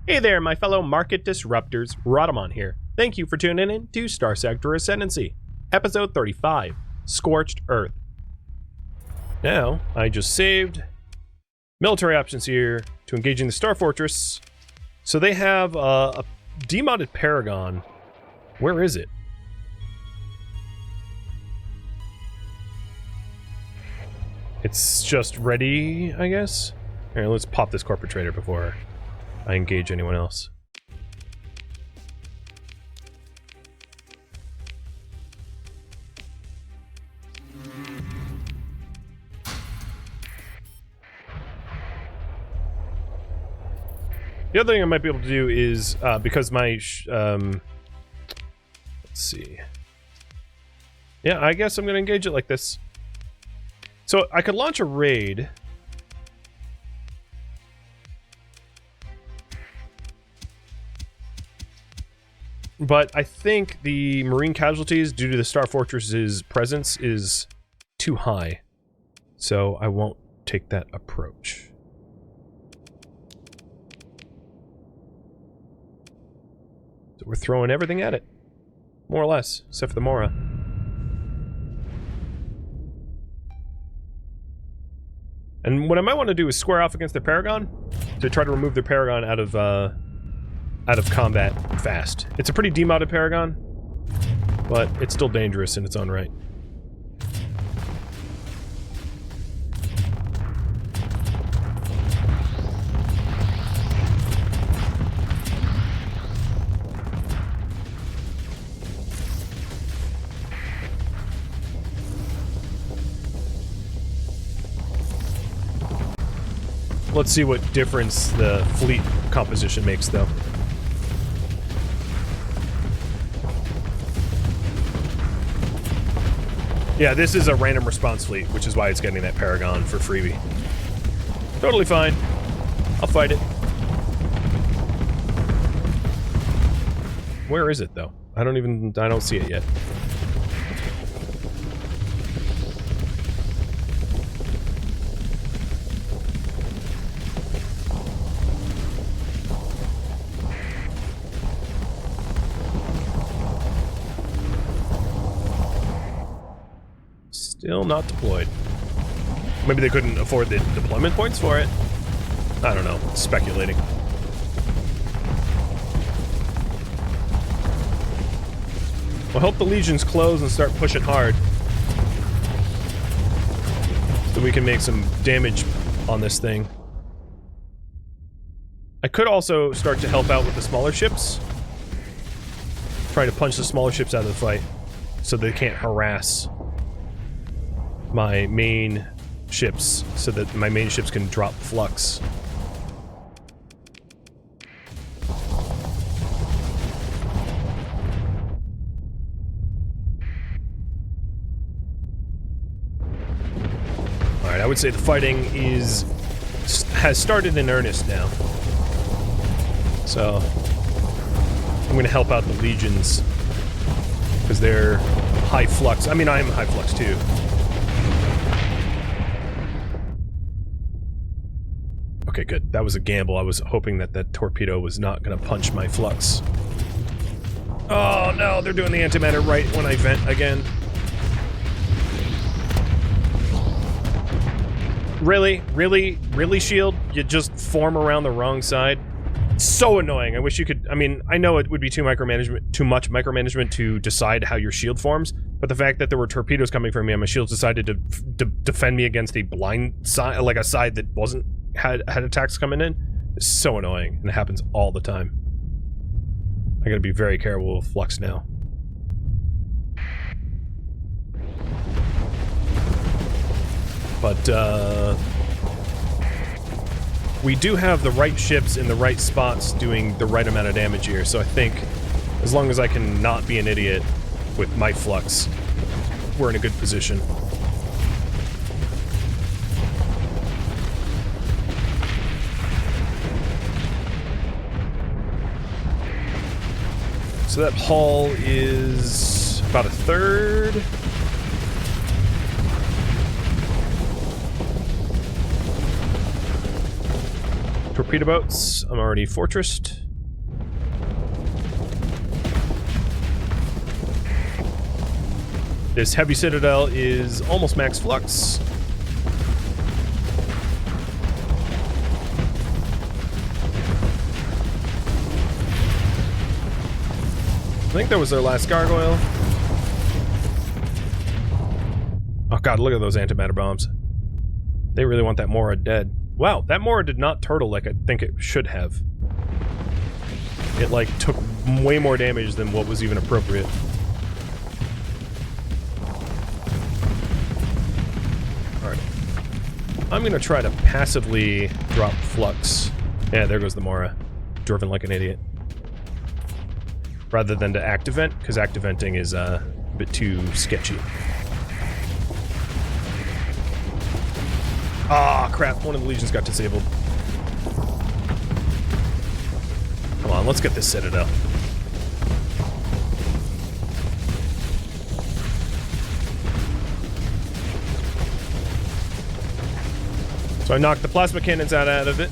Hey there, my fellow market disruptors, Rhadamant here. Thank you for tuning in to Starsector Ascendancy, Episode 35, Scorched Earth. Now, I just saved military options here to engaging the Star Fortress. So they have a demodded Paragon. Where is it? It's just ready, I guess? Alright, let's pop this corporate trader before I engage anyone else. The other thing I might be able to do is, because my, let's see. Yeah, I guess I'm going to engage it like this. So I could launch a raid. But I think the marine casualties due to the Star Fortress's presence is too high. So I won't take that approach. So we're throwing everything at it. More or less, except for the Mora. And what I might want to do is square off against their Paragon to try to remove their Paragon out of combat fast. It's a pretty demodded Paragon, but it's still dangerous in its own right. Let's see what difference the fleet composition makes, though. Yeah, this is a random response fleet, which is why it's getting that Paragon for freebie. Totally fine. I'll fight it. Where is it, though? I don't see it yet. Still not deployed. Maybe they couldn't afford the deployment points for it? I don't know. Speculating. Well, hope the legions close and start pushing hard. So we can make some damage on this thing. I could also start to help out with the smaller ships. Trying to punch the smaller ships out of the fight so they can't harass my main ships, so that my main ships can drop flux. Alright, I would say the fighting has started in earnest now. So I'm gonna help out the legions because they're high flux. I mean, I'm high flux too. Okay, good. That was a gamble. I was hoping that that torpedo was not going to punch my flux. Oh no, they're doing the antimatter right when I vent again. Really? Really? Really, Shield? You just form around the wrong side? So annoying. I wish you could... I mean, I know it would be too much micromanagement to decide how your shield forms, but the fact that there were torpedoes coming from me and my shields decided to defend me against a blind side, like a side that wasn't... had attacks coming in, is so annoying, and it happens all the time. I gotta be very careful with flux now. But, we do have the right ships in the right spots doing the right amount of damage here, so I think as long as I can not be an idiot with my flux, we're in a good position. So that hull is about a third. torpedo boats. I'm already fortressed. This heavy citadel is almost max flux. I think that was their last gargoyle. Oh god, look at those antimatter bombs. They really want that Mora dead. Wow, that Mora did not turtle like I think it should have. It, like, took way more damage than what was even appropriate. Alright. I'm gonna try to passively drop flux. Yeah, there goes the Mora. Driven like an idiot. Rather than to active vent, because active venting is a bit too sketchy. Ah, crap. One of the legions got disabled. Come on, let's get this citadel. So I knocked the plasma cannons out of it.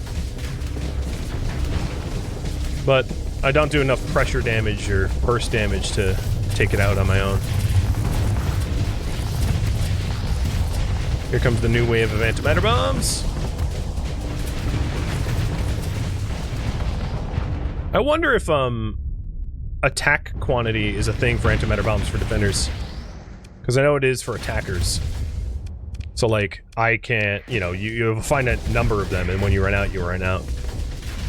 But I don't do enough pressure damage or burst damage to take it out on my own. Here comes the new wave of antimatter bombs. I wonder if, attack quantity is a thing for antimatter bombs for defenders. Because I know it is for attackers. So, like, I can't, you know, you have a finite number of them, and when you run out, you run out.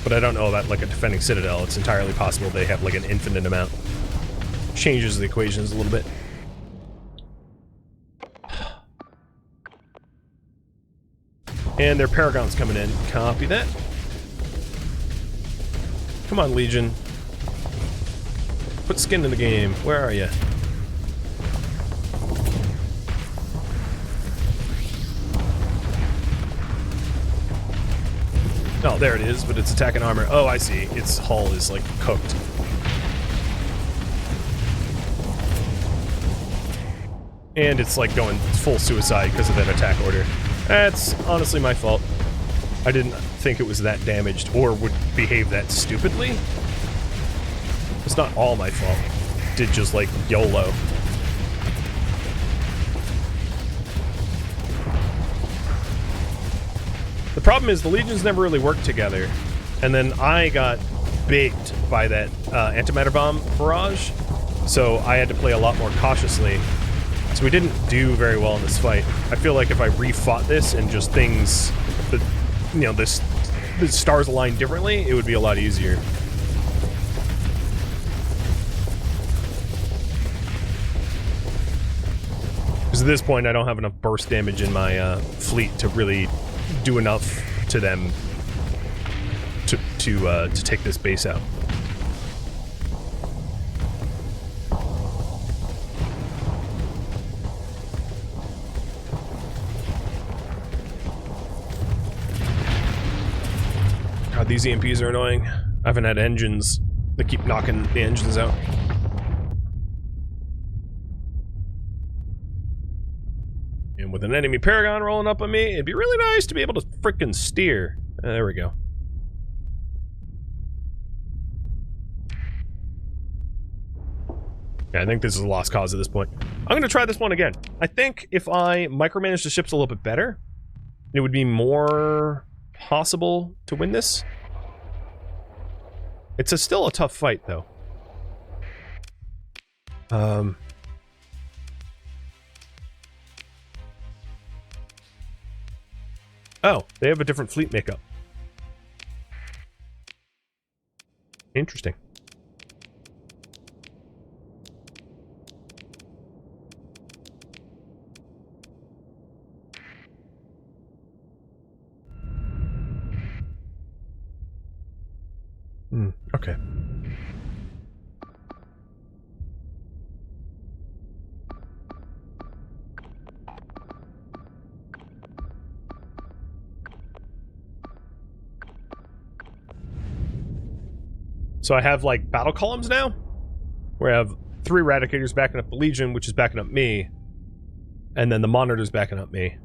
But I don't know about, like, a defending citadel. It's entirely possible they have, like, an infinite amount. Changes the equations a little bit. And their Paragon's coming in. Copy that. Come on, Legion. Put skin in the game. Where are you? Oh, there it is, but it's attacking armor. Oh, I see. Its hull is, like, cooked. And it's, like, going full suicide because of that attack order. That's honestly my fault. I didn't think it was that damaged or would behave that stupidly. It's not all my fault. Did just, like, YOLO. The problem is the legions never really worked together. And then I got baked by that antimatter bomb barrage. So I had to play a lot more cautiously. So we didn't do very well in this fight. I feel like if I refought this and just things, you know, the stars aligned differently, it would be a lot easier. Because at this point, I don't have enough burst damage in my fleet to really do enough to them to take this base out. God, these EMPs are annoying. I haven't had engines that keep knocking the engines out. And with an enemy Paragon rolling up on me, it'd be really nice to be able to frickin' steer. There we go. Yeah, I think this is a lost cause at this point. I'm gonna try this one again. I think if I micromanage the ships a little bit better, it would be more possible to win this. It's still a tough fight, though. Oh, they have a different fleet makeup. Interesting. Okay. So I have, like, battle columns now, where I have 3 Eradicators backing up the Legion, which is backing up me, and then the Monitor's backing up me.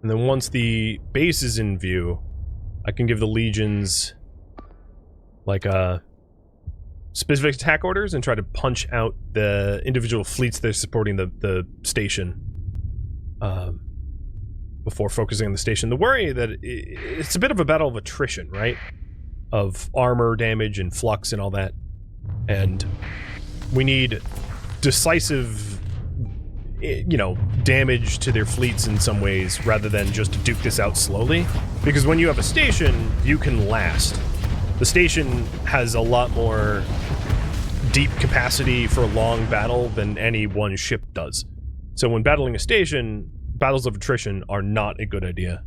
And then once the base is in view, I can give the legions like specific attack orders and try to punch out the individual fleets that are supporting the station before focusing on the station. The worry that it's a bit of a battle of attrition, right? Of armor damage and flux and all that. And we need decisive, you know, damage to their fleets in some ways rather than just duke this out slowly. Because when you have a station, you can last. The station has a lot more deep capacity for a long battle than any one ship does. So when battling a station, battles of attrition are not a good idea.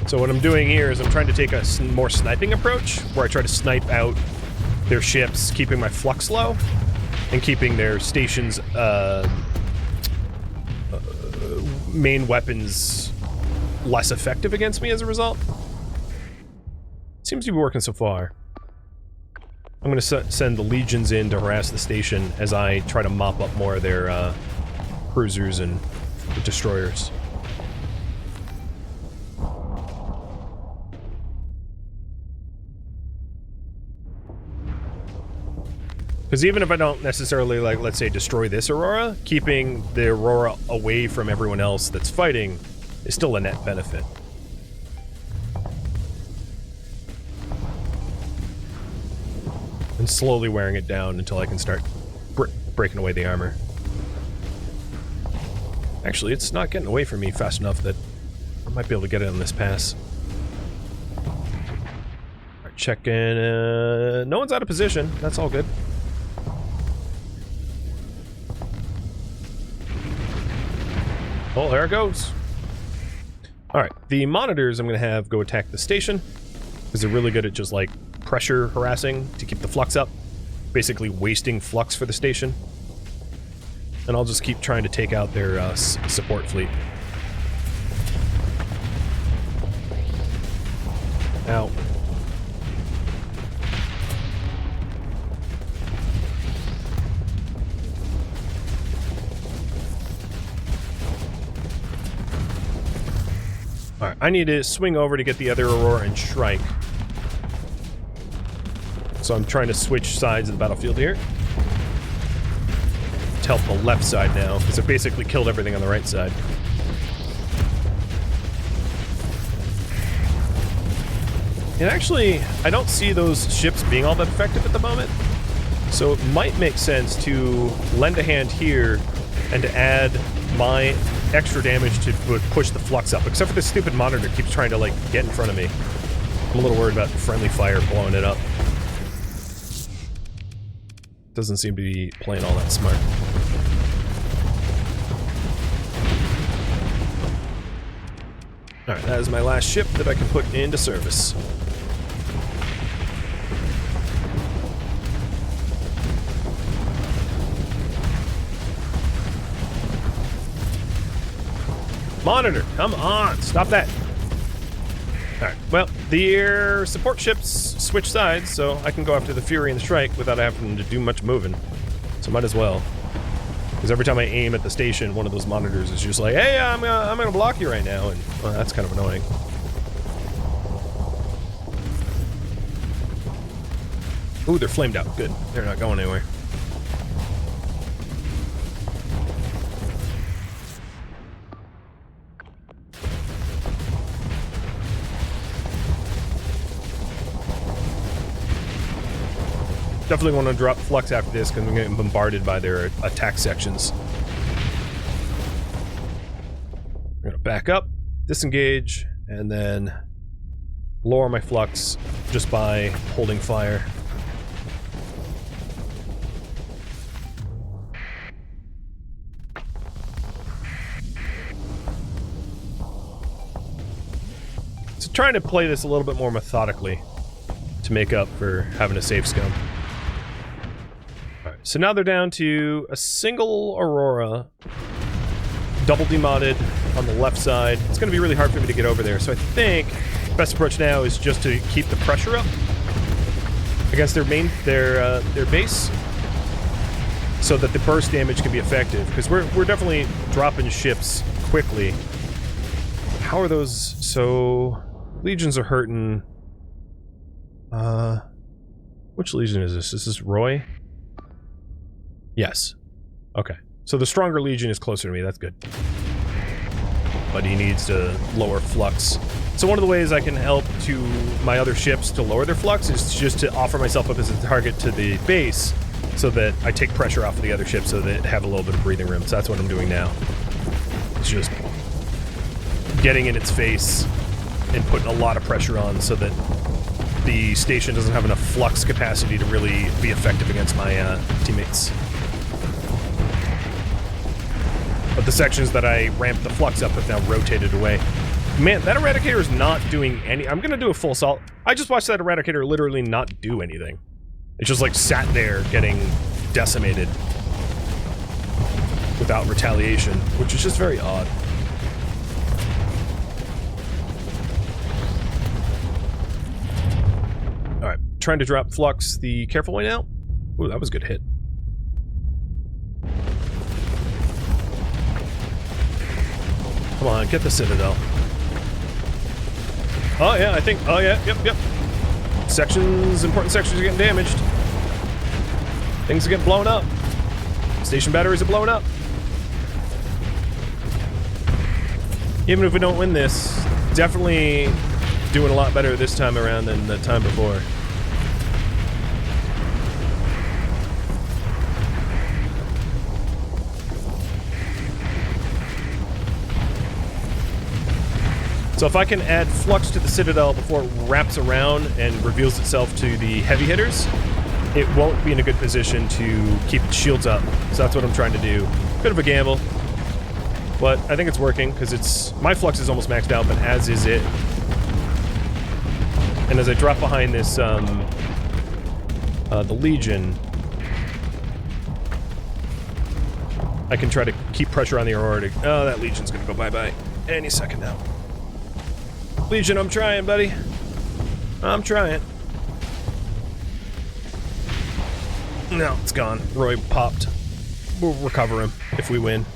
So what I'm doing here is I'm trying to take a more sniping approach, where I try to snipe out their ships, keeping my flux low, and keeping their station's main weapons less effective against me as a result. Seems to be working so far. I'm going to send the legions in to harass the station as I try to mop up more of their cruisers and destroyers. Because even if I don't necessarily, like, let's say, destroy this Aurora, keeping the Aurora away from everyone else that's fighting is still a net benefit. And slowly wearing it down until I can start breaking away the armor. Actually, it's not getting away from me fast enough that I might be able to get it on this pass. Alright, check in. No one's out of position. That's all good. Oh, there it goes. Alright, the monitors I'm going to have go attack the station, because they're really good at just, like, pressure harassing to keep the flux up. Basically wasting flux for the station. And I'll just keep trying to take out their support fleet. Ow. Alright, I need to swing over to get the other Aurora and Shrike. So I'm trying to switch sides of the battlefield here. To help the left side now, because it basically killed everything on the right side. And actually, I don't see those ships being all that effective at the moment. So it might make sense to lend a hand here and to add my extra damage to push the flux up, except for this stupid monitor keeps trying to, like, get in front of me. I'm a little worried about friendly fire blowing it up. Doesn't seem to be playing all that smart. Alright, that is my last ship that I can put into service. Monitor, come on, stop that. Alright, well, the support ships switch sides, so I can go after the Fury and the Shrike without having to do much moving. So might as well. Because every time I aim at the station, one of those monitors is just like, hey, I'm gonna block you right now, and well, that's kind of annoying. Ooh, they're flamed out. Good. They're not going anywhere. Definitely want to drop flux after this because I'm getting bombarded by their attack sections. I'm going to back up, disengage, and then lower my flux just by holding fire. So trying to play this a little bit more methodically to make up for having a safe scum. So now they're down to a single Aurora, double demodded on the left side. It's going to be really hard for me to get over there. So I think the best approach now is just to keep the pressure up against their base, so that the burst damage can be effective. Because we're definitely dropping ships quickly. How are those? So legions are hurting. Which legion is this? This is Roy? Yes. Okay. So the stronger legion is closer to me. That's good. But he needs to lower flux. So one of the ways I can help to my other ships to lower their flux is just to offer myself up as a target to the base, so that I take pressure off of the other ships so that they have a little bit of breathing room. So that's what I'm doing now. It's just getting in its face and putting a lot of pressure on so that the station doesn't have enough flux capacity to really be effective against my teammates. But the sections that I ramped the flux up have now rotated away. Man, that Eradicator is not doing any... I'm gonna do a full assault. I just watched that Eradicator literally not do anything. It just, like, sat there getting decimated without retaliation, which is just very odd. Alright, trying to drop flux the careful way now. Ooh, that was a good hit. Come on, get the Citadel. Oh yeah, I think, oh yeah, yep. Sections, important sections are getting damaged. Things are getting blown up. Station batteries are blowing up. Even if we don't win this, definitely doing a lot better this time around than the time before. So if I can add flux to the Citadel before it wraps around and reveals itself to the heavy hitters, it won't be in a good position to keep its shields up. So that's what I'm trying to do. Bit of a gamble, but I think it's working because my flux is almost maxed out, but as is it. And as I drop behind this, the Legion, I can try to keep pressure on the Aurora. Oh, that Legion's gonna go bye-bye any second now. Legion, I'm trying, buddy. I'm trying. No, it's gone. Roy popped. We'll recover him if we win.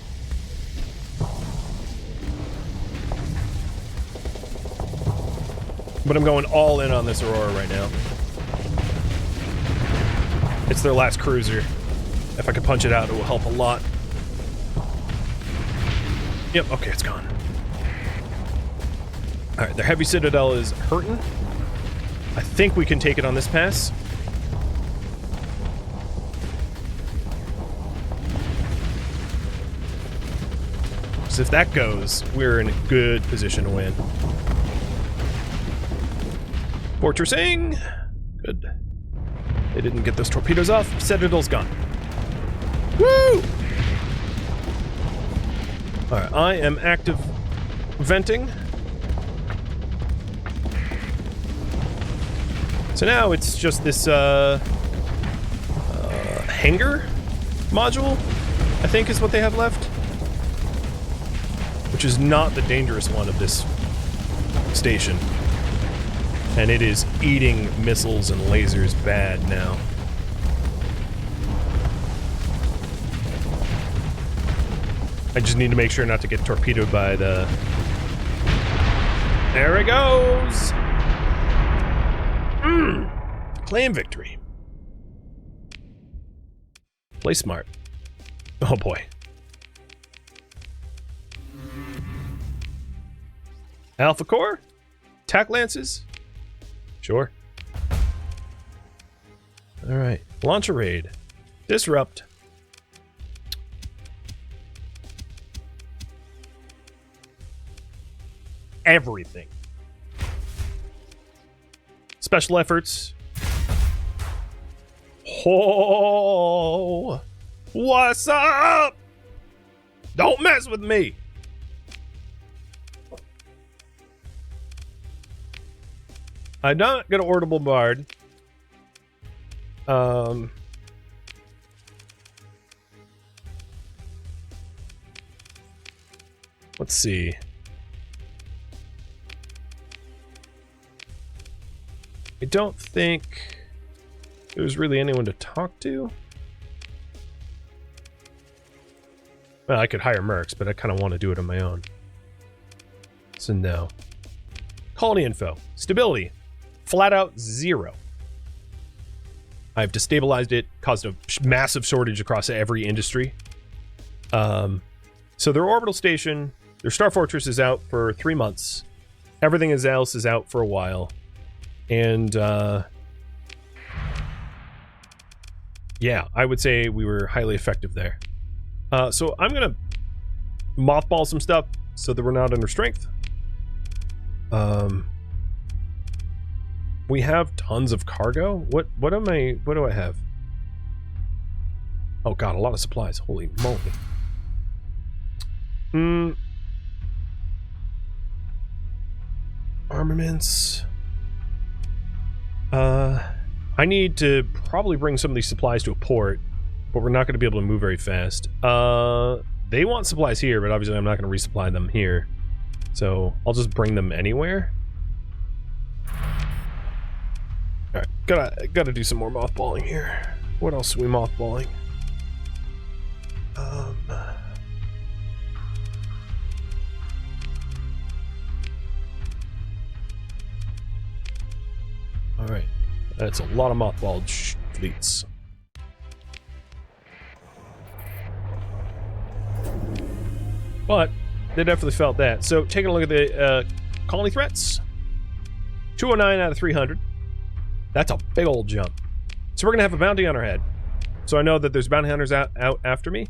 But I'm going all in on this Aurora right now. It's their last cruiser. If I could punch it out, it will help a lot. Yep, okay, it's gone. Alright, their heavy Citadel is hurting. I think we can take it on this pass. So if that goes, we're in a good position to win. Fortressing! Good. They didn't get those torpedoes off. Citadel's gone. Woo! Alright, I am active venting. So now it's just this hangar module, I think is what they have left. Which is not the dangerous one of this station. And it is eating missiles and lasers bad now. I just need to make sure not to get torpedoed by the... There it goes! Claim victory. Play smart. Oh boy. Alpha Core? Tac Lances? Sure. Alright. Launch a raid. Disrupt. Everything. Special efforts. Oh, what's up? Don't mess with me. I'm not gonna order bombard. Let's see. I don't think there's really anyone to talk to. Well, I could hire mercs, but I kind of want to do it on my own. So no. Colony info. Stability. Flat out 0. I've destabilized it, caused a massive shortage across every industry. So their orbital station, their Star Fortress is out for 3 months. Everything else is out for a while. And, yeah, I would say we were highly effective there. So I'm going to mothball some stuff so that we're not under strength. We have tons of cargo. What do I have? Oh god, a lot of supplies. Holy moly. Armaments. I need to probably bring some of these supplies to a port, but we're not going to be able to move very fast. They want supplies here, but obviously I'm not going to resupply them here. So I'll just bring them anywhere. Alright, gotta do some more mothballing here. What else are we mothballing? Alright, that's a lot of mothballed fleets. But they definitely felt that. So taking a look at the colony threats. 209 out of 300. That's a big old jump. So we're going to have a bounty on our head. So I know that there's bounty hunters out after me.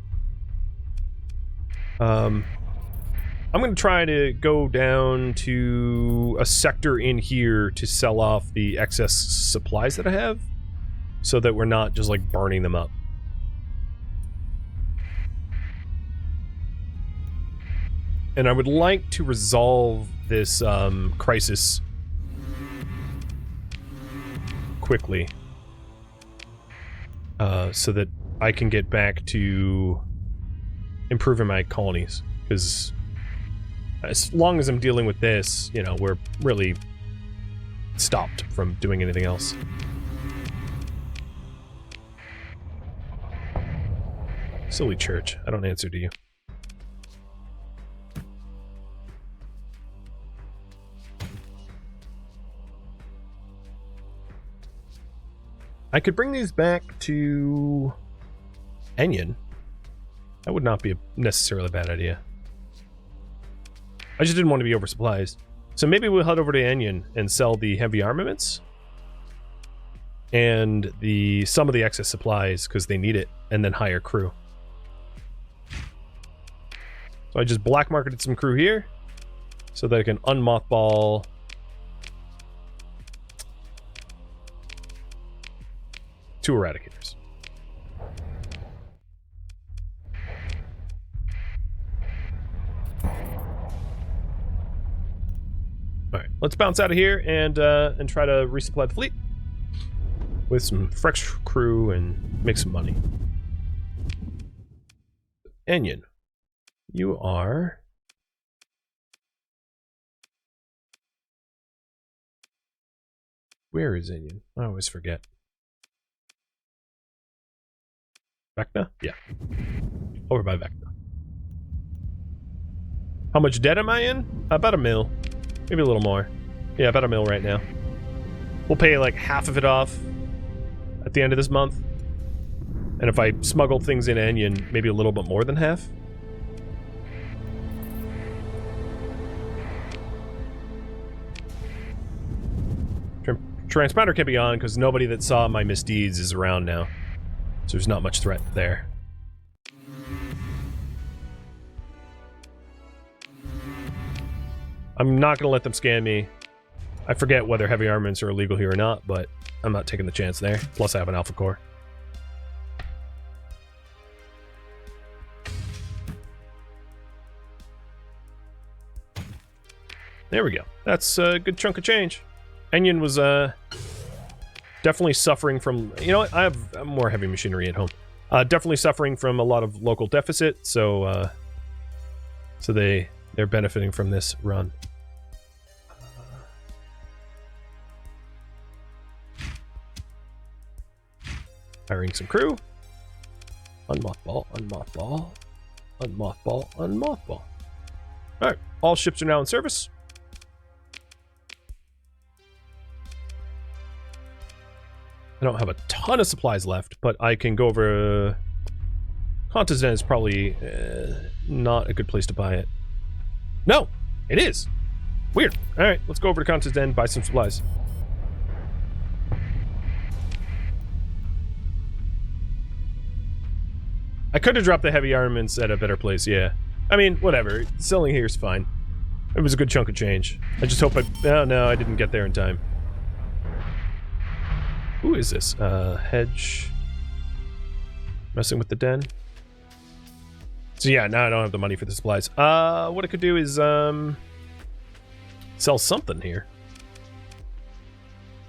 I'm going to try to go down to a sector in here to sell off the excess supplies that I have, so that we're not just like burning them up. And I would like to resolve this crisis quickly, so that I can get back to improving my colonies, because as long as I'm dealing with this, you know, we're really stopped from doing anything else. Silly church, I don't answer to you. I could bring these back to Enyon. That would not be necessarily a bad idea. I just didn't want to be oversupplied. So maybe we'll head over to Enyon and sell the heavy armaments and some of the excess supplies because they need it, and then hire crew. So I just black marketed some crew here so that I can unmothball two eradicators. Alright, let's bounce out of here and try to resupply the fleet with some fresh crew and make some money. Enyon, you are... Where is Enyon? I always forget. Vecna? Yeah. Over by Vecna. How much debt am I in? About $1 mil. Maybe a little more. Yeah, about $1 mil right now. We'll pay like half of it off at the end of this month. And if I smuggle things in Enyon, maybe a little bit more than half. Transponder can't be on because nobody that saw my misdeeds is around now. So there's not much threat there. I'm not going to let them scan me. I forget whether heavy armaments are illegal here or not, but I'm not taking the chance there. Plus I have an alpha core. There we go. That's a good chunk of change. Enyon was definitely suffering from, you know what, I have more heavy machinery at home. Definitely suffering from a lot of local deficit, so they they're benefiting from this run. Hiring some crew. Unmothball, unmothball, unmothball, unmothball. Alright, all ships are now in service. I don't have a ton of supplies left, but I can go over... Conta's Den is probably not a good place to buy it. No, it is. Weird. Alright, let's go over to Conta's Den, buy some supplies. I could have dropped the heavy armaments at a better place, yeah. I mean, whatever. Selling here is fine. It was a good chunk of change. I just hope I... Oh, no, I didn't get there in time. Who is this? Hedge. Messing with the den. So yeah, now I don't have the money for the supplies. What I could do is, sell something here.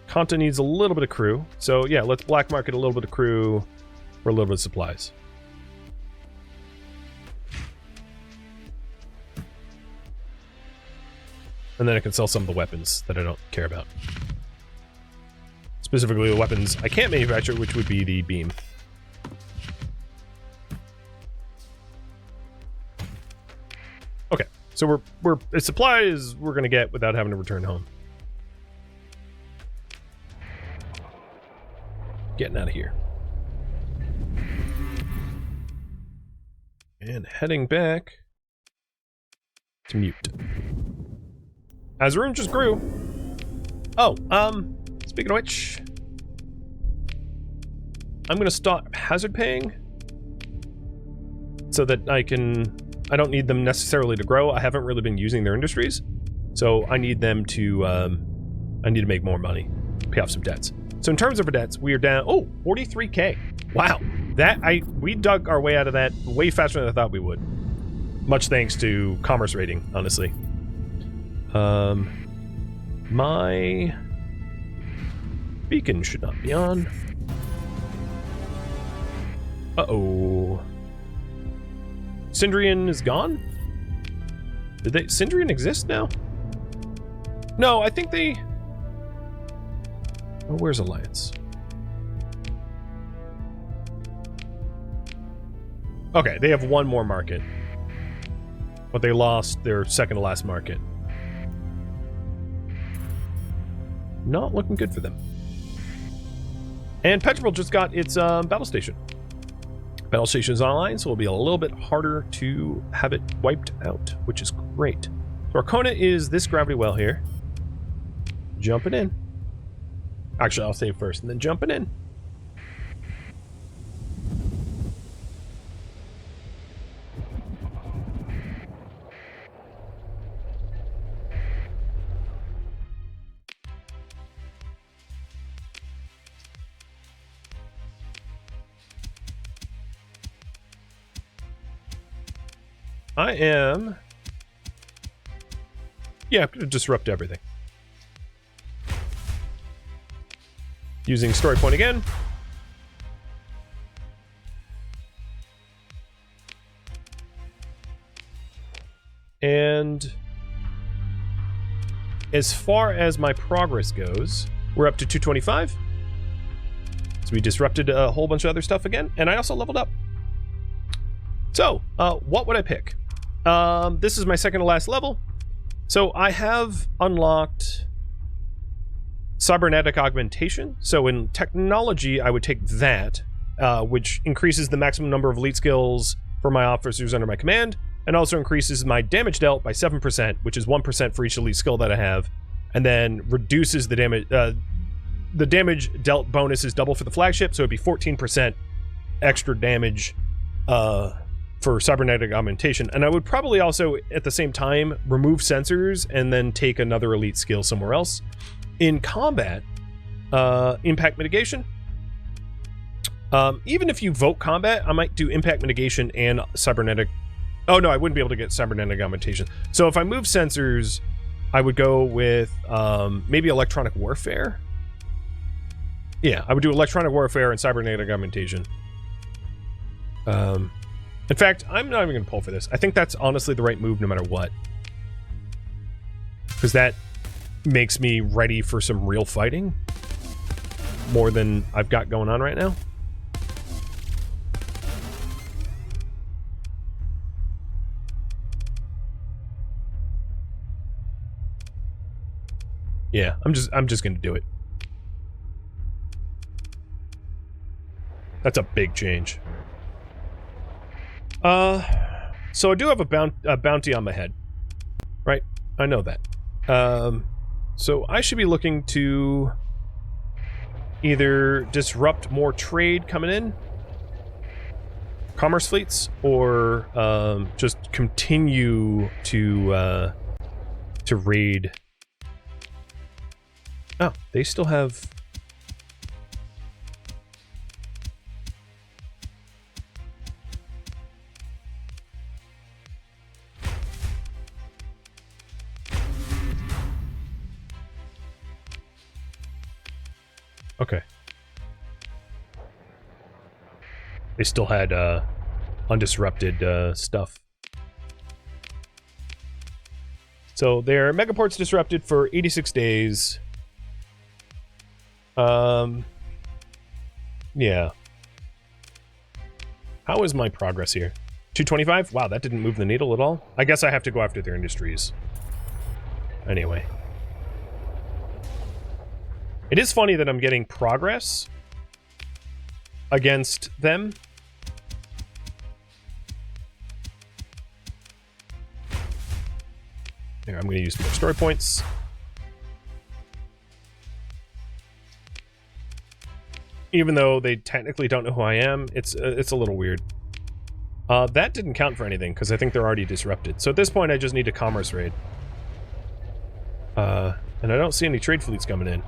Conta needs a little bit of crew. So yeah, let's black market a little bit of crew for a little bit of supplies. And then I can sell some of the weapons that I don't care about. Specifically the weapons I can't manufacture, which would be the beam. Okay, so we're as supplies we're gonna get without having to return home. Getting out of here. And heading back to Mute. As the room just grew. Oh, speaking of which, I'm gonna stop hazard paying so that I don't need them necessarily to grow. I haven't really been using their industries, so I need them to, I need to make more money, pay off some debts. So in terms of our debts, we are down, 43K. Wow, we dug our way out of that way faster than I thought we would. Much thanks to commerce rating, honestly. My beacon should not be on. Uh-oh. Sindrian is gone? Sindrian exist now? No, I think they... Oh, where's Alliance? Okay, they have one more market. But they lost their second to last market. Not looking good for them. And Petrol just got its battle station. Battle station is online, so it'll be a little bit harder to have it wiped out, which is great. So Arcona is this gravity well here. Jumping in. Actually, I'll save first and then jumping in. I am... Yeah, I'm gonna disrupt everything. Using story point again. And as far as my progress goes, we're up to 225. So we disrupted a whole bunch of other stuff again, and I also leveled up. So, what would I pick? This is my second to last level. So I have unlocked cybernetic augmentation. So in technology, I would take that, which increases the maximum number of elite skills for my officers under my command, and also increases my damage dealt by 7%, which is 1% for each elite skill that I have, and then reduces the damage. The damage dealt bonus is double for the flagship, so it'd be 14% extra damage for cybernetic augmentation. And I would probably also, at the same time, remove sensors and then take another elite skill somewhere else. In combat, impact mitigation. Even if you vote combat, I might do impact mitigation and cybernetic. Oh no, I wouldn't be able to get cybernetic augmentation. So if I move sensors, I would go with maybe electronic warfare. Yeah, I would do electronic warfare and cybernetic augmentation. In fact, I'm not even going to pull for this. I think that's honestly the right move no matter what. because that makes me ready for some real fighting. More than I've got going on right now. Yeah, I'm just gonna do it. That's a big change. So I do have a bounty on my head, right? I know that. So I should be looking to either disrupt more trade coming in, commerce fleets, or just continue to raid. Oh, they still have. Okay. They still had undisrupted stuff. So their megaport's disrupted for 86 days. Yeah. How is my progress here? 225? Wow, that didn't move the needle at all. I guess I have to go after their industries. Anyway. It is funny that I'm getting progress against them. Here, I'm going to use more story points. Even though they technically don't know who I am, it's a little weird. That didn't count for anything, because I think they're already disrupted. So at this point, I just need a commerce raid. And I don't see any trade fleets coming in.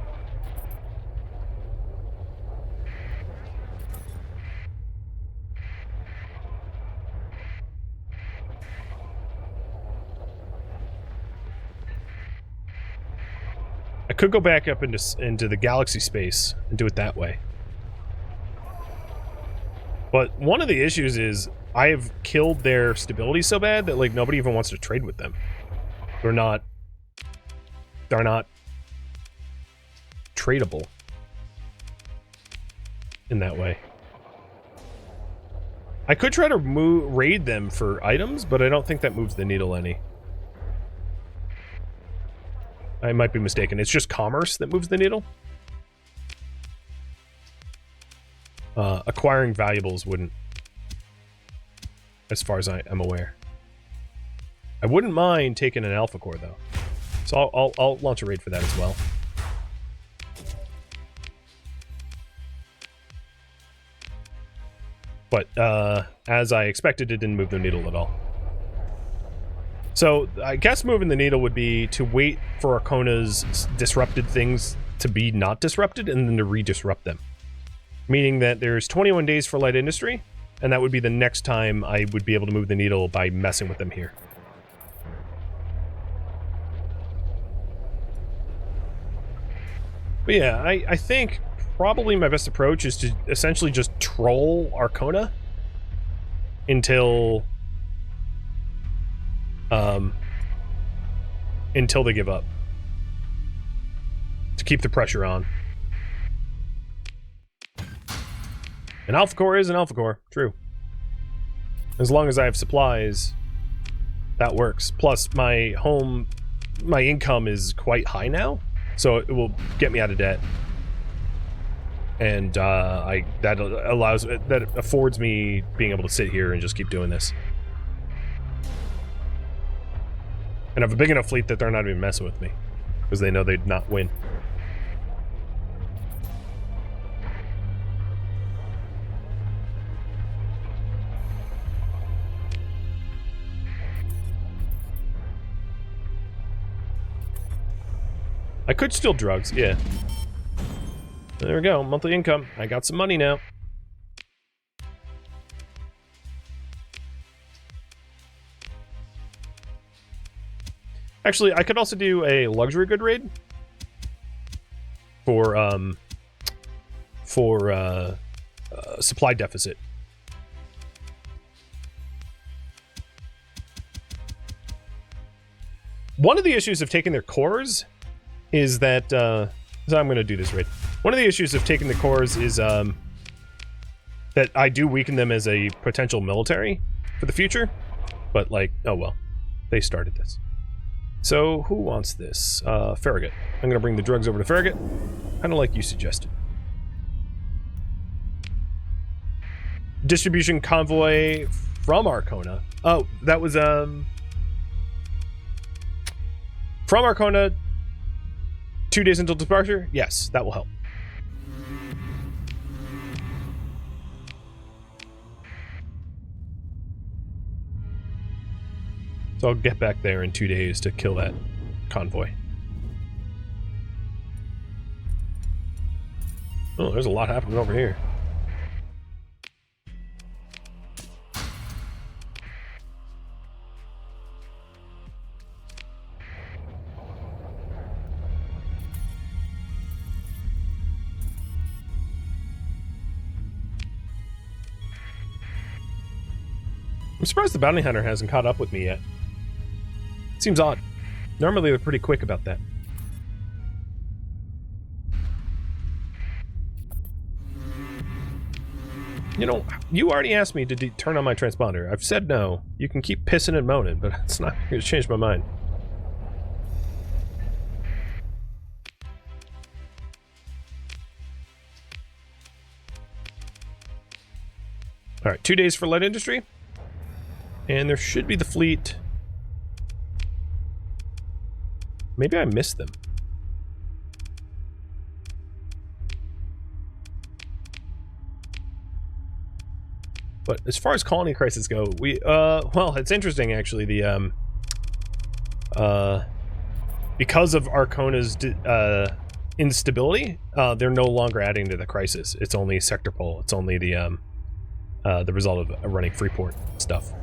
I could go back up into the galaxy space and do it that way. But one of the issues is I have killed their stability so bad that like nobody even wants to trade with them. They're not tradable in that way. I could try to raid them for items, but I don't think that moves the needle any. I might be mistaken. It's just commerce that moves the needle. Acquiring valuables wouldn't, as far as I am aware. I wouldn't mind taking an alpha core though, so I'll launch a raid for that as well. But as I expected, it didn't move the needle at all. So I guess moving the needle would be to wait for Arcona's disrupted things to be not disrupted and then to re-disrupt them. Meaning that there's 21 days for light industry, and that would be the next time I would be able to move the needle by messing with them here. But yeah, I think probably my best approach is to essentially just troll Arcona until they give up. To keep the pressure on. An alpha core is an alpha core, true. As long as I have supplies, that works. Plus, my income is quite high now, so it will get me out of debt. And that affords me being able to sit here and just keep doing this. And I have a big enough fleet that they're not even messing with me, because they know they'd not win. I could steal drugs, yeah. There we go, monthly income. I got some money now. Actually, I could also do a luxury good raid for supply deficit. One of the issues of taking their cores is that, so I'm going to do this right. One of the issues of taking the cores is that I do weaken them as a potential military for the future. But, like, oh well. They started this. So, who wants this? Farragut. I'm going to bring the drugs over to Farragut. Kind of like you suggested. Distribution convoy from Arcona. Oh, that was, from Arcona, 2 days until departure? Yes, that will help. So I'll get back there in 2 days to kill that convoy. Oh, there's a lot happening over here. I'm surprised the bounty hunter hasn't caught up with me yet. Seems odd. Normally they're pretty quick about that. You know, you already asked me to turn on my transponder. I've said no. You can keep pissing and moaning, but it's not going to change my mind. Alright, 2 days for light industry. And there should be the fleet. Maybe I missed them. But as far as colony crisis go, we, well, it's interesting actually, the, because of Arcona's, instability, they're no longer adding to the crisis. It's only sector pull. It's only the result of running Freeport stuff.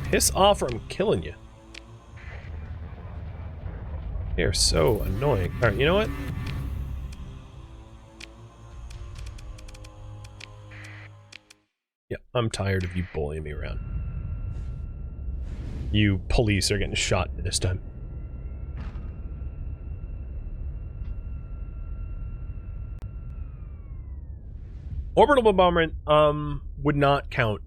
Piss off or I'm killing you. They're so annoying. Alright, you know what? Yeah, I'm tired of you bullying me around. You police are getting shot this time. Orbital bombardment, would not count.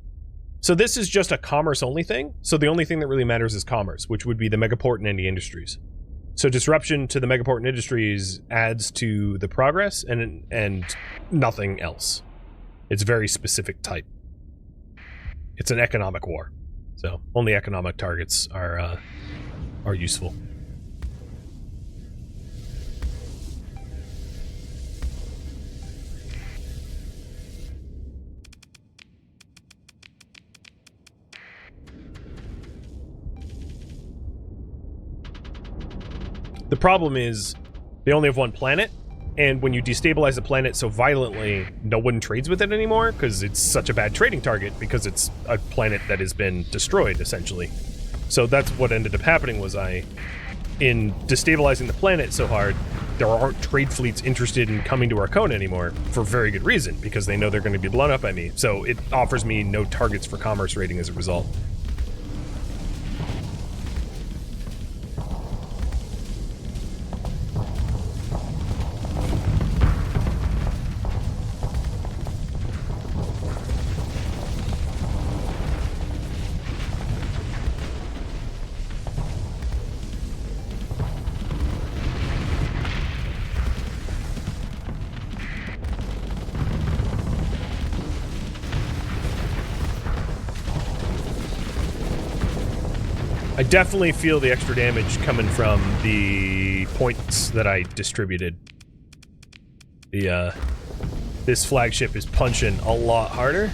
So this is just a commerce-only thing. So the only thing that really matters is commerce, which would be the megaport and any industries. So disruption to the megaport and industries adds to the progress and nothing else. It's very specific type. It's an economic war. So only economic targets are useful. The problem is they only have one planet, and when you destabilize the planet so violently, no one trades with it anymore because it's such a bad trading target because it's a planet that has been destroyed, essentially. So that's what ended up happening was in destabilizing the planet so hard, there aren't trade fleets interested in coming to Arcona anymore for very good reason, because they know they're going to be blown up by me. So it offers me no targets for commerce rating as a result. I definitely feel the extra damage coming from the points that I distributed. This flagship is punching a lot harder,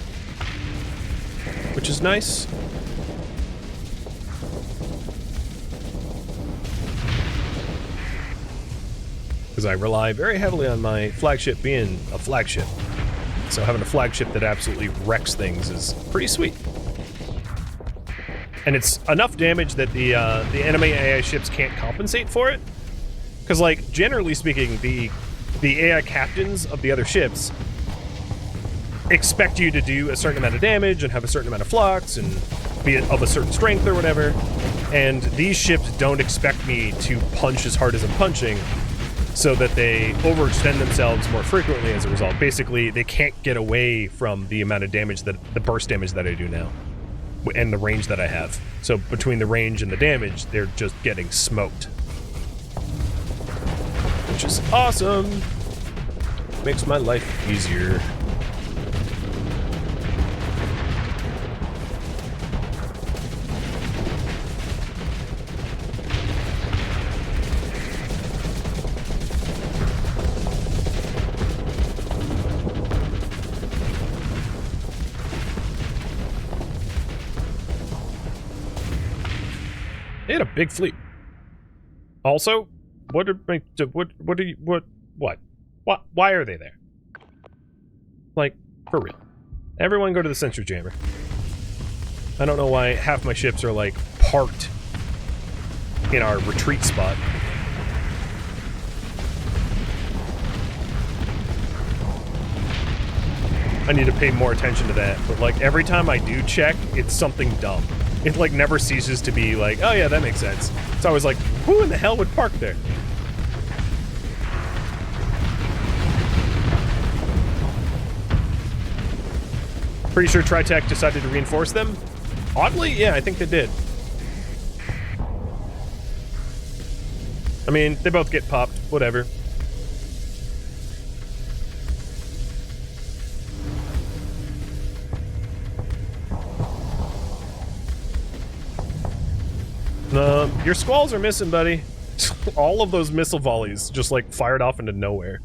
which is nice. Because I rely very heavily on my flagship being a flagship. So having a flagship that absolutely wrecks things is pretty sweet. And it's enough damage that the enemy AI ships can't compensate for it. Because, like, generally speaking, the AI captains of the other ships expect you to do a certain amount of damage and have a certain amount of flux and be it of a certain strength or whatever. And these ships don't expect me to punch as hard as I'm punching, so that they overextend themselves more frequently as a result. Basically, they can't get away from the amount of damage that, the burst damage that I do now, and the range that I have. So between the range and the damage, they're just getting smoked. Which is awesome. Makes my life easier. They had a big fleet. Also, why are they there? Like, for real. Everyone go to the sensor jammer. I don't know why half my ships are, like, parked in our retreat spot. I need to pay more attention to that, but, like, every time I do check, it's something dumb. It, like, never ceases to be like, oh yeah, that makes sense. It's always like, who in the hell would park there? Pretty sure Tritech decided to reinforce them. Oddly, yeah, I think they did. I mean, they both get popped, whatever. Your squalls are missing, buddy. All of those missile volleys just, like, fired off into nowhere.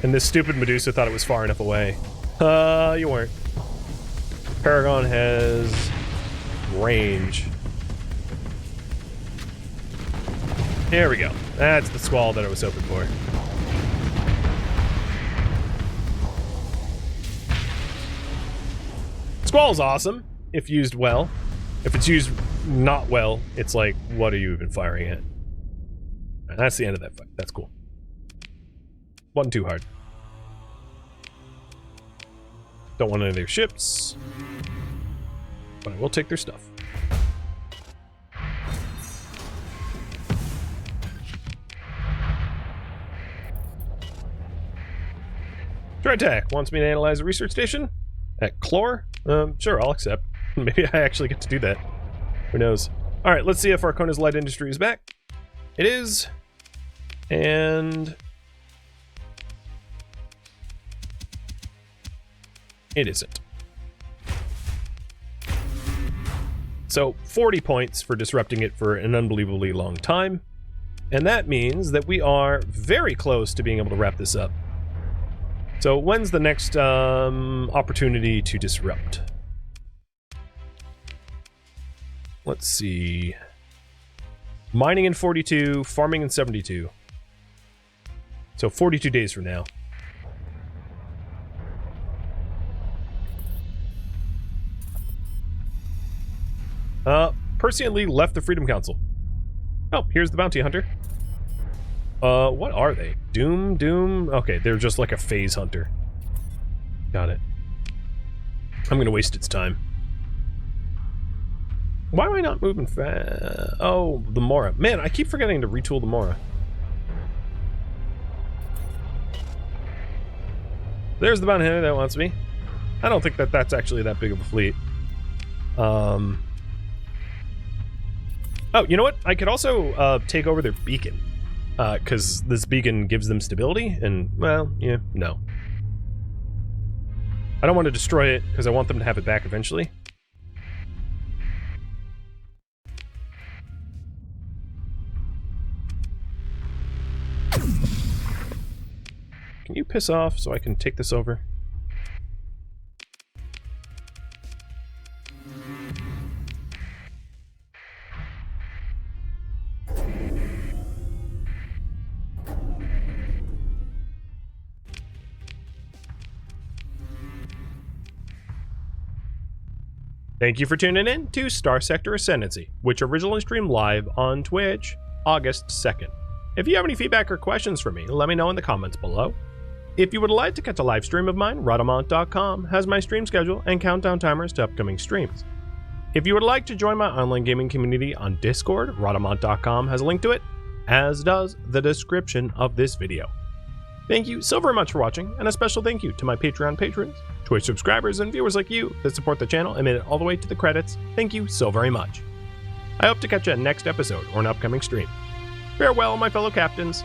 And this stupid Medusa thought it was far enough away. You weren't. Paragon has range. There we go. That's the squall that I was hoping for. Squall's awesome, if used well. If it's used not well, it's like, what are you even firing at? And that's the end of that fight. That's cool. Wasn't too hard. Don't want any of their ships, but I will take their stuff. Tritech wants me to analyze a research station at Chlor. Sure, I'll accept. Maybe I actually get to do that. Who knows? All right, let's see if Arcona's light industry is back. It is. And it isn't. So 40 points for disrupting it for an unbelievably long time. And that means that we are very close to being able to wrap this up. So when's the next opportunity to disrupt? Let's see. Mining in 42, farming in 72. So 42 days from now. Percy and Lee left the Freedom Council. Oh, here's the bounty hunter. What are they? Doom? Okay, they're just like a phase hunter. Got it. I'm gonna waste its time. Why am I not moving fast? Oh, the Mora. Man, I keep forgetting to retool the Mora. There's the bounty hunter that wants me. I don't think that that's actually that big of a fleet. Oh, you know what? I could also take over their beacon. Because this beacon gives them stability, and, well, yeah, no. I don't want to destroy it, because I want them to have it back eventually. Can you piss off so I can take this over? Thank you for tuning in to Starsector Ascendancy, which originally streamed live on Twitch, August 2nd. If you have any feedback or questions for me, let me know in the comments below. If you would like to catch a live stream of mine, Rhadamant.com has my stream schedule and countdown timers to upcoming streams. If you would like to join my online gaming community on Discord, Rhadamant.com has a link to it, as does the description of this video. Thank you so very much for watching, and a special thank you to my Patreon patrons, Twitch subscribers, and viewers like you that support the channel and made it all the way to the credits. Thank you so very much. I hope to catch you at next episode or an upcoming stream. Farewell, my fellow captains.